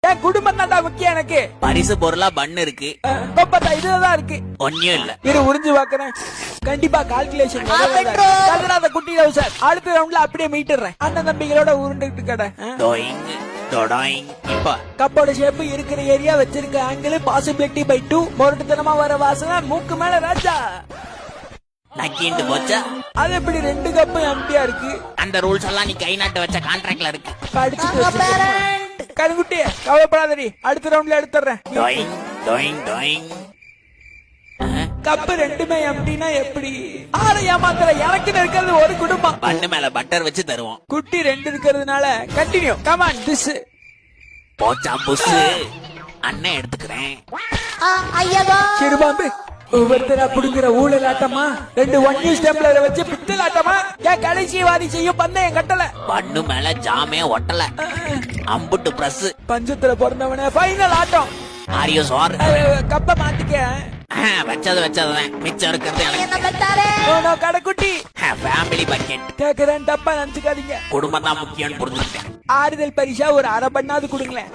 என் குடும்பம் தான்டா முக்கியம் எனக்கு. பரிசு பொருளா பண்ணு இருக்கு. பாப்பா இதுதான் இருக்கு. ஒன்னும் இல்ல. இரு உறிஞ்சு பாக்குறேன். கண்டிப்பா கால்குலேஷன் குட்டி சார். அடுத்த ரவுண்ட்ல அப்படியே மீட்டுறேன். அண்ணன் தம்பிகளோட உருண்டுட்டு கடை. கப்போட ஷேப் இருக்கிற ஏரியா வச்சிருக்க ஆங்கிள் பாசிபிலிட்டி பை 2. மொரட்டுத்தனமா வர வாசனை மூக்கு மேல ராஜா. நக்கிண்டு போச்சா? அது எப்படி 2 கப்பு எம்டியா இருக்கு? அந்த ரூல்ஸ் எல்லாம் நீ கை நாட்டு வச்ச கான்ட்ராக்ட்ல இருக்கு. கண்குட்டி கவலைப்படாதடி, அடுத்த ரவுண்ட்ல எடுத்துறேன். கப்பு 2மே எம்டினா எப்படி? ஆளை ஏமாத்துற எனக்கு இருக்கிறது ஒரு குடும்பம். பண்ணு மேல பட்டர் வச்சு தருவோம். குட்டி 2 இருக்கிறதுனால கண்டினியூ. Come on this. போச்சா புஸ். அண்ணன் எடுத்துக்கிறேன். சிறுபாம்பு ஒவ்வொருத்தரா புடுங்குற ஊழல் ஆட்டமா? 2 1 நியூஸ் டெம்ப்ளரை வச்சு பித்தல் ஆட்டமா? ஏன் கடைசி வாரி செய்யும் பண்ண கட்டல. பண்ணு மேல ஜாமே ஒட்டல. அம்புட்டு பிரஸ். பஞ்சத்துல பிறந்தவன ஃபைனல் ஆட்டம். ஆரியோ சார். கப்ப மாத்திக்க. வச்சதுதான் மிச்சம் இருக்கிறது கடைக்குட்டி. ஃபேமிலி பக்கெட் கேக்குறேன், தப்பா நினைச்சுக்காதீங்க. குடும்பம் தான் முக்கியம் புரிஞ்சுக்கிட்டேன். ஆறுதல் பரிசா ஒரு அரை பண்ணாது கொடுங்களேன்.